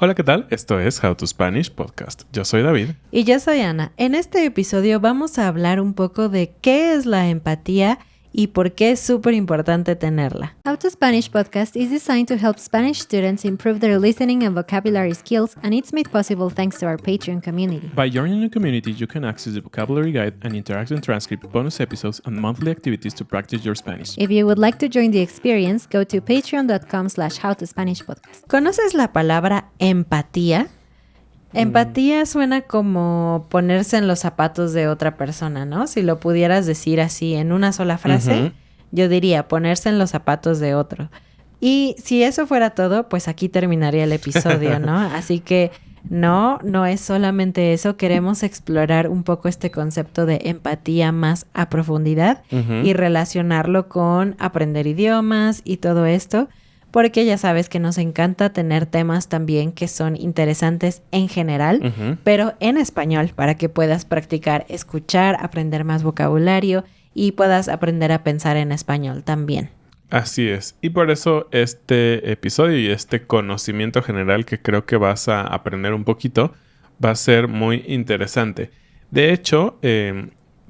Hola, ¿qué tal? Esto es How to Spanish Podcast. Yo soy David. Y yo soy Ana. En este episodio vamos a hablar un poco de qué es la empatía y por qué es súper importante tenerla. How to Spanish Podcast is designed to help Spanish students improve their listening and vocabulary skills, and it's made possible thanks to our Patreon community. By joining the community, you can access the vocabulary guide and interactive transcript, bonus episodes, and monthly activities to practice your Spanish. If you would like to join the experience, go to patreon.com/howtospanishpodcast. ¿Conoces la palabra empatía? Empatía suena como ponerse en los zapatos de otra persona, ¿no? Si lo pudieras decir así en una sola frase, yo diría ponerse en los zapatos de otro. Y si eso fuera todo, pues aquí terminaría el episodio, ¿no? Así que no es solamente eso. Queremos explorar un poco este concepto de empatía más a profundidad y relacionarlo con aprender idiomas y todo esto. Porque ya sabes que nos encanta tener temas también que son interesantes en general, pero en español, para que puedas practicar, escuchar, aprender más vocabulario y puedas aprender a pensar en español también. Así es. Y por eso este episodio y este conocimiento general que creo que vas a aprender un poquito va a ser muy interesante. De hecho,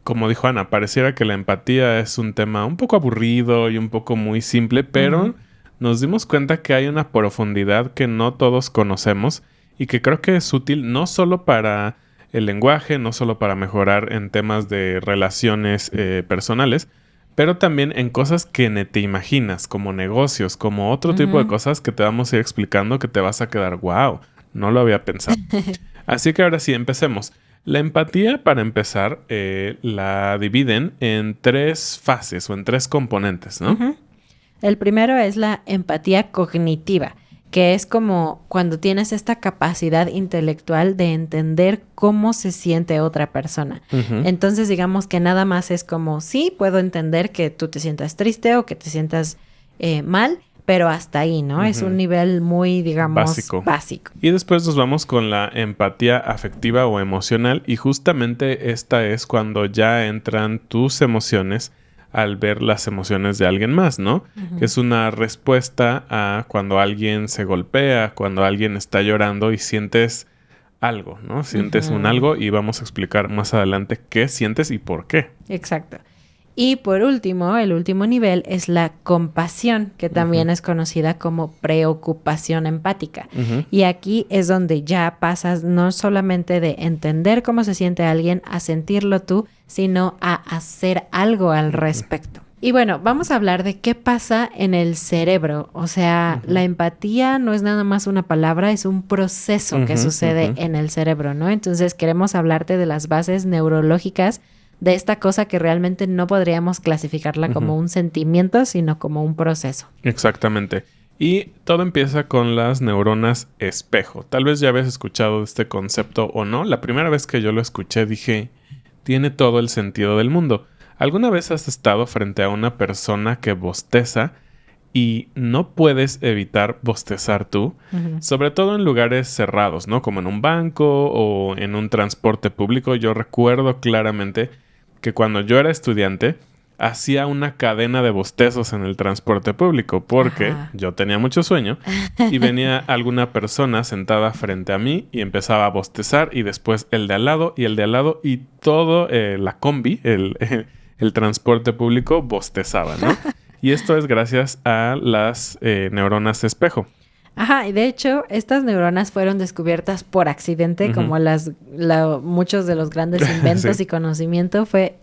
como dijo Ana, pareciera que la empatía es un tema un poco aburrido y un poco muy simple, pero nos dimos cuenta que hay una profundidad que no todos conocemos y que creo que es útil no solo para el lenguaje, no solo para mejorar en temas de relaciones personales, pero también en cosas que ni te imaginas, como negocios, como otro tipo de cosas que te vamos a ir explicando que te vas a quedar, wow, no lo había pensado. Así que ahora sí, empecemos. La empatía, para empezar, la dividen en 3 fases o en 3 componentes, ¿no? El primero es la empatía cognitiva, que es como cuando tienes esta capacidad intelectual de entender cómo se siente otra persona. Entonces, digamos que nada más es como, sí, puedo entender que tú te sientas triste o que te sientas mal, pero hasta ahí, ¿no? Es un nivel muy, digamos, básico. Y después nos vamos con la empatía afectiva o emocional, y justamente esta es cuando ya entran tus emociones al ver las emociones de alguien más, ¿no? Que es una respuesta a cuando alguien se golpea, cuando alguien está llorando y sientes algo, ¿no? Sientes un algo y vamos a explicar más adelante qué sientes y por qué. Exacto. Y por último, el último nivel es la compasión, que también es conocida como preocupación empática. Y aquí es donde ya pasas no solamente de entender cómo se siente alguien a sentirlo tú, sino a hacer algo al respecto. Y bueno, vamos a hablar de qué pasa en el cerebro. O sea, la empatía no es nada más una palabra, es un proceso que sucede en el cerebro, ¿no? Entonces queremos hablarte de las bases neurológicas de esta cosa que realmente no podríamos clasificarla como un sentimiento, sino como un proceso. Exactamente. Y todo empieza con las neuronas espejo. Tal vez ya habías escuchado este concepto o no. La primera vez que yo lo escuché dije, tiene todo el sentido del mundo. ¿Alguna vez has estado frente a una persona que bosteza y no puedes evitar bostezar tú? Sobre todo en lugares cerrados, ¿no? Como en un banco o en un transporte público. Yo recuerdo claramente que cuando yo era estudiante hacía una cadena de bostezos en el transporte público porque yo tenía mucho sueño y venía alguna persona sentada frente a mí y empezaba a bostezar, y después el de al lado y el de al lado, y todo la combi, el transporte público bostezaba, ¿no? Y esto es gracias a las neuronas espejo. Ajá, y de hecho, estas neuronas fueron descubiertas por accidente, como muchos de los grandes inventos y conocimiento fue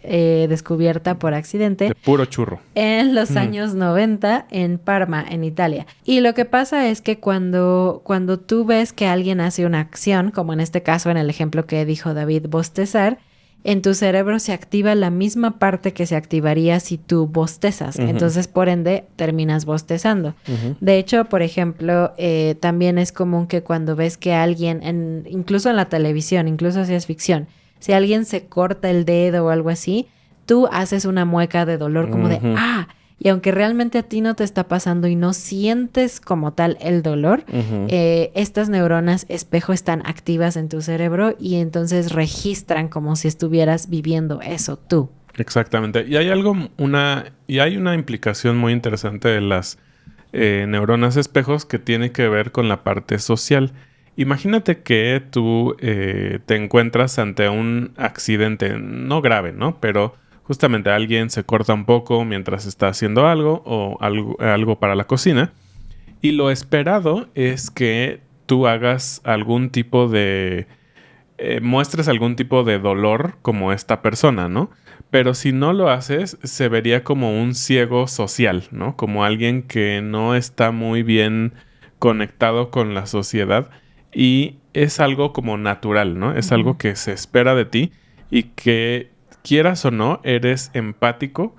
descubierta por accidente. De puro churro. En los años 90 en Parma, en Italia. Y lo que pasa es que cuando tú ves que alguien hace una acción, como en este caso, en el ejemplo que dijo David, bostezar, en tu cerebro se activa la misma parte que se activaría si tú bostezas. Entonces, por ende, terminas bostezando. De hecho, por ejemplo, también es común que cuando ves que alguien, incluso en la televisión, incluso si es ficción, si alguien se corta el dedo o algo así, tú haces una mueca de dolor como de ¡ah! Y aunque realmente a ti no te está pasando y no sientes como tal el dolor, estas neuronas espejo están activas en tu cerebro y entonces registran como si estuvieras viviendo eso tú. Exactamente. Y hay una implicación muy interesante de las neuronas espejos que tiene que ver con la parte social. Imagínate que tú te encuentras ante un accidente, no grave, ¿no? Pero justamente alguien se corta un poco mientras está haciendo algo o algo para la cocina. Y lo esperado es que tú hagas algún tipo de... muestres algún tipo de dolor como esta persona, ¿no? Pero si no lo haces, se vería como un ciego social, ¿no? Como alguien que no está muy bien conectado con la sociedad y es algo como natural, ¿no? Es algo que se espera de ti y que quieras o no, eres empático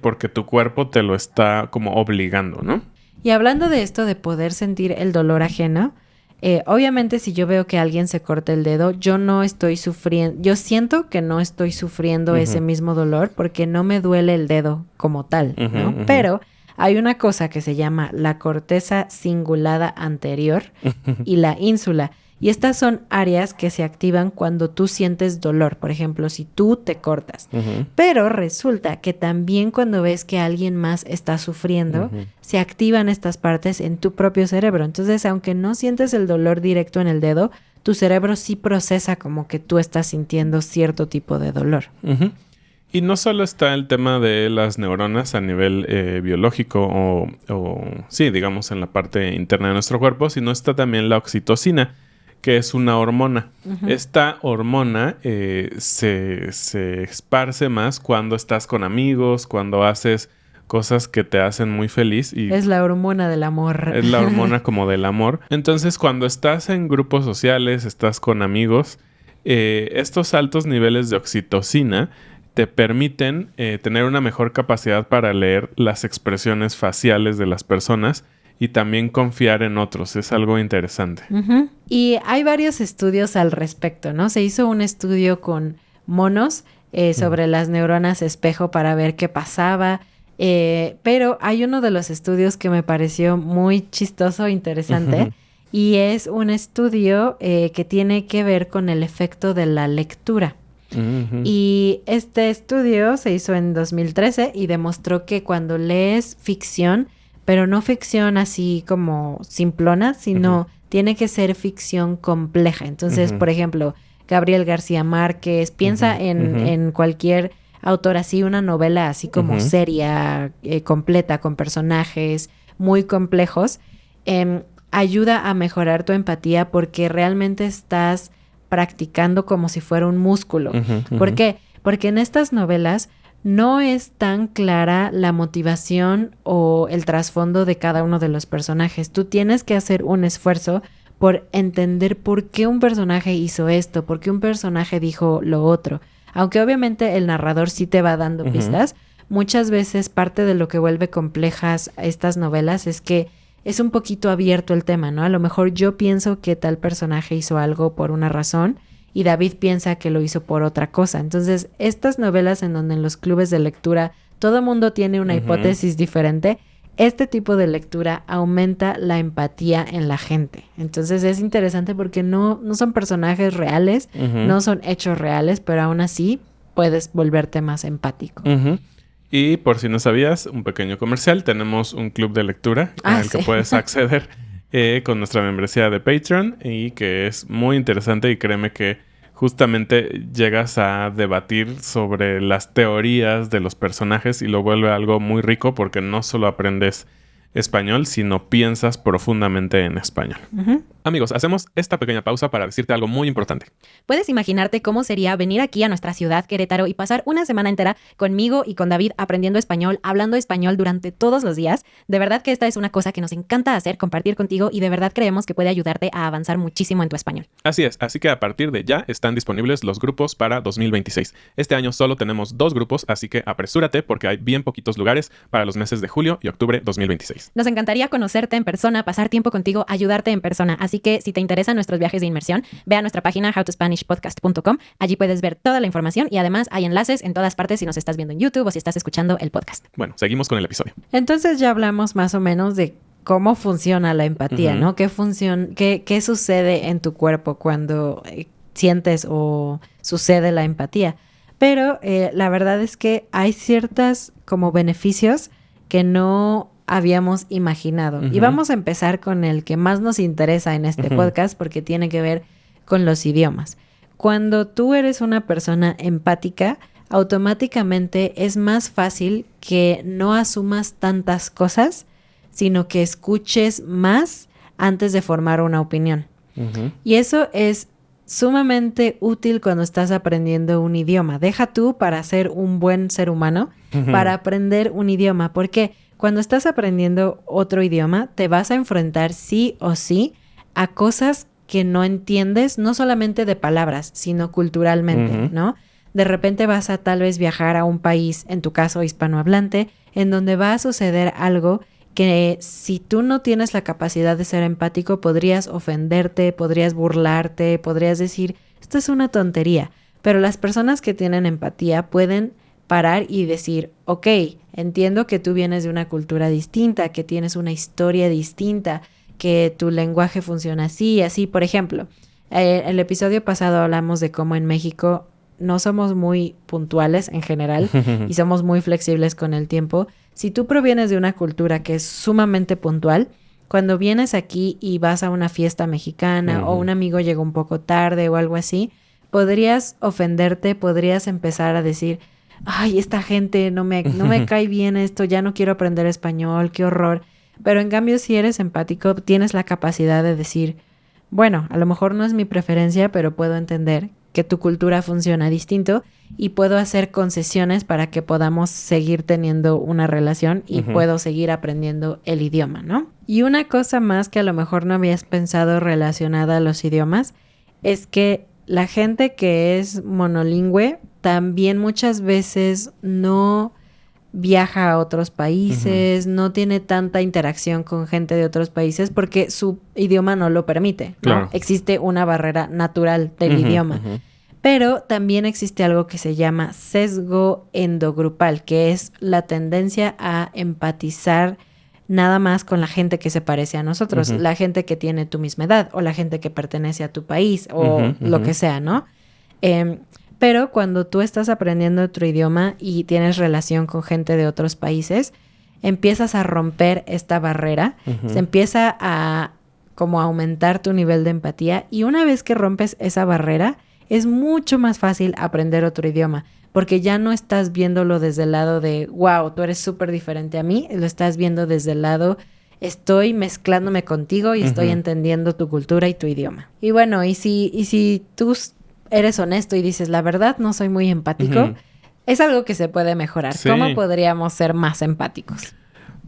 porque tu cuerpo te lo está como obligando, ¿no? Y hablando de esto de poder sentir el dolor ajeno, obviamente si yo veo que alguien se corta el dedo, yo no estoy sufriendo, yo siento que no estoy sufriendo ese mismo dolor porque no me duele el dedo como tal, ¿no? Pero hay una cosa que se llama la corteza cingulada anterior y la ínsula. Y estas son áreas que se activan cuando tú sientes dolor, por ejemplo, si tú te cortas. Pero resulta que también cuando ves que alguien más está sufriendo, se activan estas partes en tu propio cerebro. Entonces, aunque no sientes el dolor directo en el dedo, tu cerebro sí procesa como que tú estás sintiendo cierto tipo de dolor. Y no solo está el tema de las neuronas a nivel biológico o, sí, digamos, en la parte interna de nuestro cuerpo, sino está también la oxitocina, que es una hormona. Esta hormona se esparce más cuando estás con amigos, cuando haces cosas que te hacen muy feliz. Y es la hormona del amor. Es la hormona como del amor. Entonces, cuando estás en grupos sociales, estás con amigos, estos altos niveles de oxitocina te permiten tener una mejor capacidad para leer las expresiones faciales de las personas y también confiar en otros. Es algo interesante. Y hay varios estudios al respecto, ¿no? Se hizo un estudio con monos sobre las neuronas espejo para ver qué pasaba. Pero hay uno de los estudios que me pareció muy chistoso e interesante. Y es un estudio que tiene que ver con el efecto de la lectura. Y este estudio se hizo en 2013 y demostró que cuando lees ficción, pero no ficción así como simplona, sino tiene que ser ficción compleja. Entonces, por ejemplo, Gabriel García Márquez, piensa en cualquier autor así, una novela así como seria, completa, con personajes muy complejos, ayuda a mejorar tu empatía porque realmente estás practicando como si fuera un músculo. ¿Por qué? Porque en estas novelas no es tan clara la motivación o el trasfondo de cada uno de los personajes. Tú tienes que hacer un esfuerzo por entender por qué un personaje hizo esto, por qué un personaje dijo lo otro. Aunque obviamente el narrador sí te va dando pistas, muchas veces parte de lo que vuelve complejas estas novelas es que es un poquito abierto el tema, ¿no? A lo mejor yo pienso que tal personaje hizo algo por una razón y David piensa que lo hizo por otra cosa. Entonces, estas novelas en donde en los clubes de lectura todo mundo tiene una hipótesis diferente, este tipo de lectura aumenta la empatía en la gente. Entonces, es interesante porque no son personajes reales, no son hechos reales, pero aún así puedes volverte más empático. Y por si no sabías, un pequeño comercial, tenemos un club de lectura al que puedes acceder con nuestra membresía de Patreon y que es muy interesante y créeme que justamente llegas a debatir sobre las teorías de los personajes y lo vuelve algo muy rico porque no solo aprendes español, sino piensas profundamente en español. Amigos, hacemos esta pequeña pausa para decirte algo muy importante. ¿Puedes imaginarte cómo sería venir aquí a nuestra ciudad, Querétaro, y pasar una semana entera conmigo y con David aprendiendo español, hablando español durante todos los días? De verdad que esta es una cosa que nos encanta hacer, compartir contigo, y de verdad creemos que puede ayudarte a avanzar muchísimo en tu español. Así es, así que a partir de ya están disponibles los grupos para 2026. Este año solo tenemos 2 grupos, así que apresúrate porque hay bien poquitos lugares para los meses de julio y octubre 2026. Nos encantaría conocerte en persona, pasar tiempo contigo, ayudarte en persona. Así que si te interesan nuestros viajes de inmersión, ve a nuestra página howtospanishpodcast.com. Allí puedes ver toda la información y además hay enlaces en todas partes si nos estás viendo en YouTube o si estás escuchando el podcast. Bueno, seguimos con el episodio. Entonces ya hablamos más o menos de cómo funciona la empatía, ¿no? ¿Qué sucede en tu cuerpo cuando sientes o sucede la empatía? Pero la verdad es que hay ciertas como beneficios que no habíamos imaginado. Y vamos a empezar con el que más nos interesa en este podcast porque tiene que ver con los idiomas. Cuando tú eres una persona empática, automáticamente es más fácil que no asumas tantas cosas, sino que escuches más antes de formar una opinión. Y eso es sumamente útil cuando estás aprendiendo un idioma. Deja tú para ser un buen ser humano, para aprender un idioma. Porque cuando estás aprendiendo otro idioma, te vas a enfrentar sí o sí a cosas que no entiendes, no solamente de palabras, sino culturalmente, ¿no? De repente vas a tal vez viajar a un país, en tu caso hispanohablante, en donde va a suceder algo que si tú no tienes la capacidad de ser empático, podrías ofenderte, podrías burlarte, podrías decir, esto es una tontería. Pero las personas que tienen empatía pueden parar y decir, ok, entiendo que tú vienes de una cultura distinta, que tienes una historia distinta, que tu lenguaje funciona así y así. Por ejemplo, el episodio pasado hablamos de cómo en México no somos muy puntuales en general y somos muy flexibles con el tiempo. Si tú provienes de una cultura que es sumamente puntual, cuando vienes aquí y vas a una fiesta mexicana o un amigo llegó un poco tarde o algo así, podrías ofenderte, podrías empezar a decir, ay, esta gente no me cae bien esto, ya no quiero aprender español, qué horror. Pero en cambio, si eres empático, tienes la capacidad de decir, bueno, a lo mejor no es mi preferencia, pero puedo entender que tu cultura funciona distinto y puedo hacer concesiones para que podamos seguir teniendo una relación y puedo seguir aprendiendo el idioma, ¿no? Y una cosa más que a lo mejor no habías pensado relacionada a los idiomas es que la gente que es monolingüe también muchas veces no viaja a otros países, no tiene tanta interacción con gente de otros países porque su idioma no lo permite, ¿no? Claro. Existe una barrera natural del idioma. Pero también existe algo que se llama sesgo endogrupal, que es la tendencia a empatizar nada más con la gente que se parece a nosotros, la gente que tiene tu misma edad o la gente que pertenece a tu país o lo que sea, ¿no? Pero cuando tú estás aprendiendo otro idioma y tienes relación con gente de otros países, empiezas a romper esta barrera, se empieza a como aumentar tu nivel de empatía y una vez que rompes esa barrera, es mucho más fácil aprender otro idioma porque ya no estás viéndolo desde el lado de, wow, tú eres súper diferente a mí, lo estás viendo desde el lado, estoy mezclándome contigo y estoy entendiendo tu cultura y tu idioma. Y bueno, y si tú eres honesto y dices, la verdad, no soy muy empático, es algo que se puede mejorar. Sí. ¿Cómo podríamos ser más empáticos?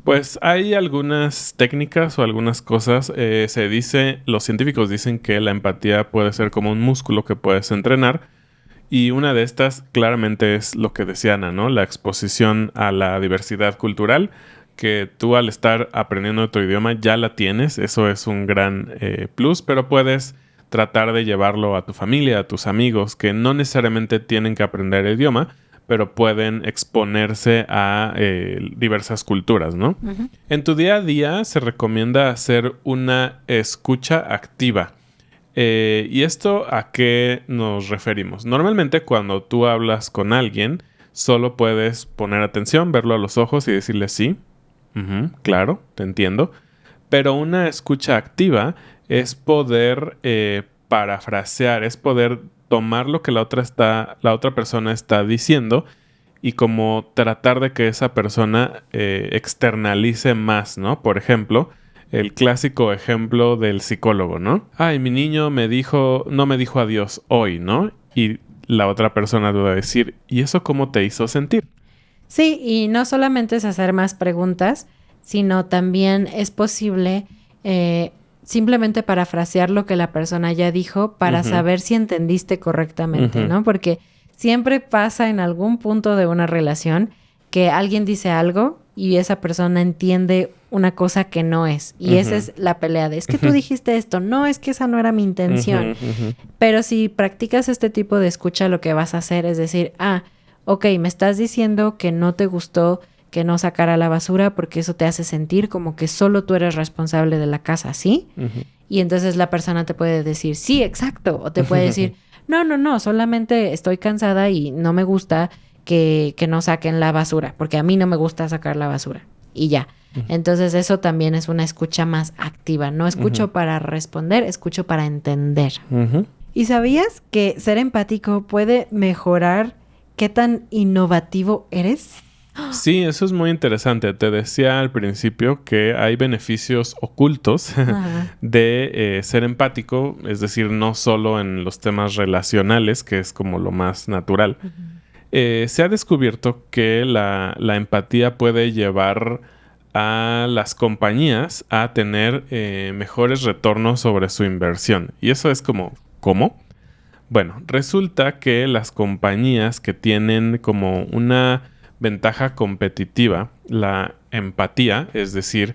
Pues hay algunas técnicas o algunas cosas. Los científicos dicen que la empatía puede ser como un músculo que puedes entrenar. Y una de estas claramente es lo que decía Ana, ¿no? La exposición a la diversidad cultural, que tú al estar aprendiendo otro idioma ya la tienes. Eso es un gran plus, pero puedes tratar de llevarlo a tu familia, a tus amigos, que no necesariamente tienen que aprender el idioma, pero pueden exponerse a diversas culturas, ¿no? En tu día a día se recomienda hacer una escucha activa. ¿Y esto a qué nos referimos? Normalmente cuando tú hablas con alguien, solo puedes poner atención, verlo a los ojos y decirle sí, claro, te entiendo. Pero una escucha activa es poder parafrasear, es poder tomar lo que la otra persona está diciendo y como tratar de que esa persona externalice más, ¿no? Por ejemplo, el clásico ejemplo del psicólogo, ¿no? Ay, mi niño no me dijo adiós hoy, ¿no? Y la otra persona va a decir, ¿y eso cómo te hizo sentir? Sí, y no solamente es hacer más preguntas, sino también es posible simplemente parafrasear lo que la persona ya dijo para saber si entendiste correctamente, ¿no? Porque siempre pasa en algún punto de una relación que alguien dice algo y esa persona entiende una cosa que no es. Y esa es la pelea de, es que tú dijiste esto. No, es que esa no era mi intención. Pero si practicas este tipo de escucha, lo que vas a hacer es decir, ok, me estás diciendo que no te gustó que no sacara la basura porque eso te hace sentir como que solo tú eres responsable de la casa, ¿sí? Y entonces la persona te puede decir, sí, exacto. O te puede decir, no, solamente estoy cansada y no me gusta que no saquen la basura, porque a mí no me gusta sacar la basura. Y ya. Entonces eso también es una escucha más activa. No escucho para responder, escucho para entender. ¿Y sabías que ser empático puede mejorar qué tan innovativo eres? Sí, eso es muy interesante. Te decía al principio que hay beneficios ocultos de ser empático, es decir, no solo en los temas relacionales, que es como lo más natural. Se ha descubierto que la empatía puede llevar a las compañías a tener mejores retornos sobre su inversión. Y eso es como, ¿cómo? Bueno, resulta que las compañías que tienen como una ventaja competitiva, la empatía, es decir,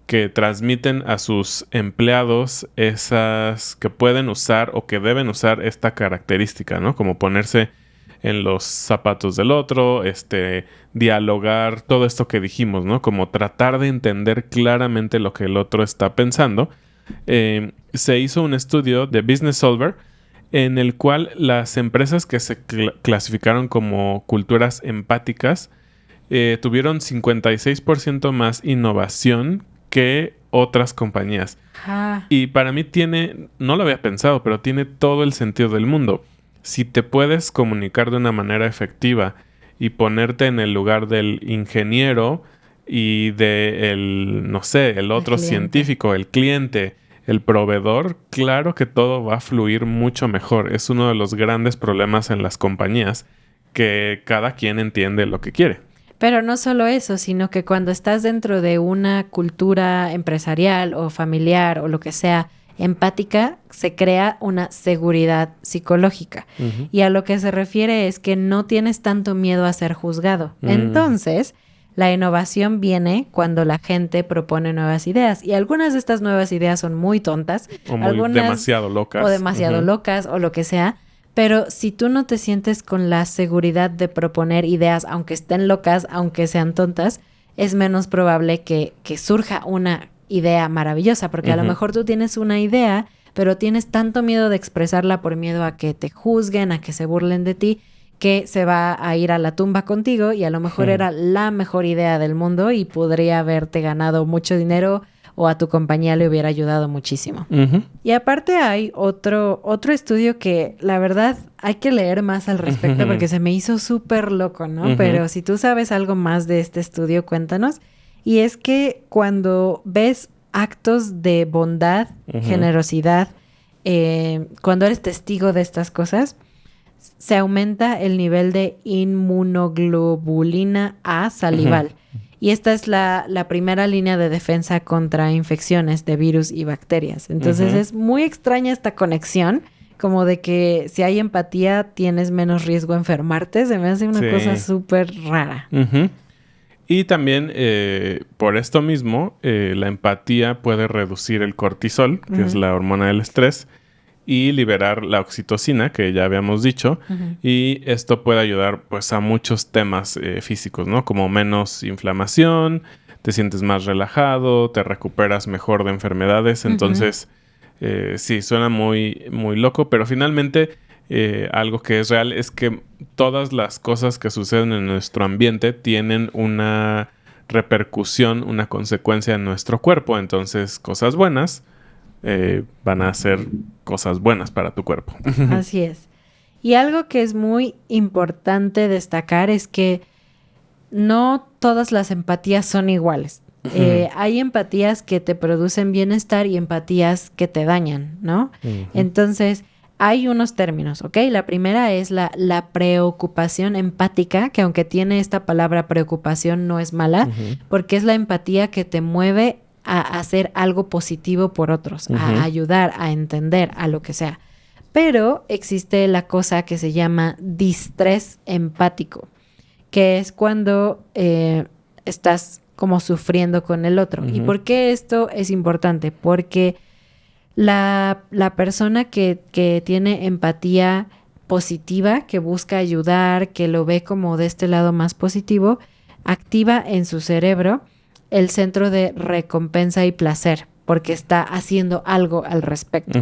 que transmiten a sus empleados esas que pueden usar o que deben usar esta característica, ¿no? Como ponerse en los zapatos del otro, dialogar, todo esto que dijimos, ¿no? Como tratar de entender claramente lo que el otro está pensando. Se hizo un estudio de Business Solver en el cual las empresas que se clasificaron como culturas empáticas tuvieron 56% más innovación que otras compañías. Y para mí no lo había pensado, pero tiene todo el sentido del mundo. Si te puedes comunicar de una manera efectiva y ponerte en el lugar del ingeniero y el otro científico, el cliente, el proveedor, claro que todo va a fluir mucho mejor. Es uno de los grandes problemas en las compañías, que cada quien entiende lo que quiere. Pero no solo eso, sino que cuando estás dentro de una cultura empresarial o familiar o lo que sea, empática, se crea una seguridad psicológica. Y a lo que se refiere es que no tienes tanto miedo a ser juzgado. Entonces, la innovación viene cuando la gente propone nuevas ideas. Y algunas de estas nuevas ideas son muy tontas. O demasiado locas. O demasiado locas o lo que sea. Pero si tú no te sientes con la seguridad de proponer ideas, aunque estén locas, aunque sean tontas, es menos probable que surja una idea maravillosa, porque a lo mejor tú tienes una idea, pero tienes tanto miedo de expresarla por miedo a que te juzguen, a que se burlen de ti, que se va a ir a la tumba contigo y a lo mejor era la mejor idea del mundo y podría haberte ganado mucho dinero o a tu compañía le hubiera ayudado muchísimo. Y aparte hay otro estudio que la verdad hay que leer más al respecto porque se me hizo súper loco, ¿no? Pero si tú sabes algo más de este estudio, cuéntanos. Y es que cuando ves actos de bondad, generosidad, cuando eres testigo de estas cosas, se aumenta el nivel de inmunoglobulina A salival. Y esta es la primera línea de defensa contra infecciones de virus y bacterias. Entonces es muy extraña esta conexión, como de que si hay empatía tienes menos riesgo a enfermarte. Se me hace una cosa súper rara. Y también, por esto mismo, la empatía puede reducir el cortisol, que es la hormona del estrés, y liberar la oxitocina, que ya habíamos dicho. Y esto puede ayudar, pues, a muchos temas físicos, ¿no? Como menos inflamación, te sientes más relajado, te recuperas mejor de enfermedades. Entonces, sí, suena muy, muy loco, pero finalmente algo que es real es que todas las cosas que suceden en nuestro ambiente tienen una repercusión, una consecuencia en nuestro cuerpo. Entonces, cosas buenas van a ser cosas buenas para tu cuerpo. Así es. Y algo que es muy importante destacar es que no todas las empatías son iguales. Hay empatías que te producen bienestar y empatías que te dañan, ¿no? Entonces, hay unos términos, ¿ok? La primera es la preocupación empática, que aunque tiene esta palabra preocupación no es mala, porque es la empatía que te mueve a hacer algo positivo por otros, a ayudar, a entender, a lo que sea. Pero existe la cosa que se llama distrés empático, que es cuando estás como sufriendo con el otro. ¿Y por qué esto es importante? Porque la persona que tiene empatía positiva, que busca ayudar, que lo ve como de este lado más positivo, activa en su cerebro el centro de recompensa y placer, porque está haciendo algo al respecto.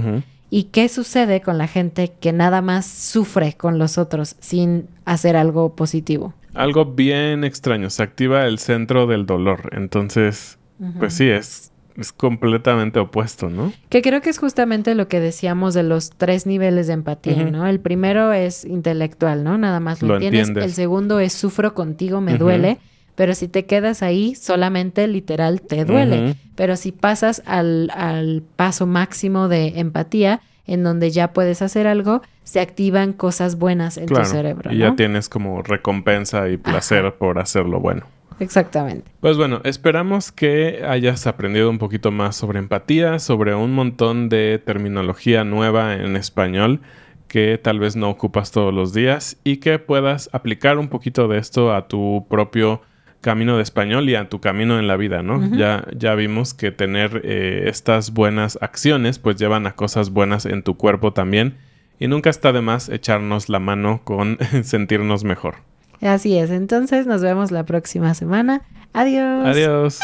¿Y qué sucede con la gente que nada más sufre con los otros sin hacer algo positivo? algo bien extraño. Se activa el centro del dolor. Entonces, pues sí, es completamente opuesto, ¿no? Que creo que es justamente lo que decíamos de los 3 niveles de empatía, ¿no? El primero es intelectual, ¿no? Nada más lo entiendes. El segundo es sufro contigo, me duele. Pero si te quedas ahí, solamente literal te duele. Pero si pasas al paso máximo de empatía, en donde ya puedes hacer algo, se activan cosas buenas en tu cerebro, ¿no? Y ya tienes como recompensa y placer por hacer lo bueno. Exactamente. Pues bueno, esperamos que hayas aprendido un poquito más sobre empatía, sobre un montón de terminología nueva en español que tal vez no ocupas todos los días y que puedas aplicar un poquito de esto a tu propio camino de español y a tu camino en la vida, ¿no? Ya vimos que tener estas buenas acciones pues llevan a cosas buenas en tu cuerpo también y nunca está de más echarnos la mano con sentirnos mejor. Así es, entonces nos vemos la próxima semana. Adiós. Adiós.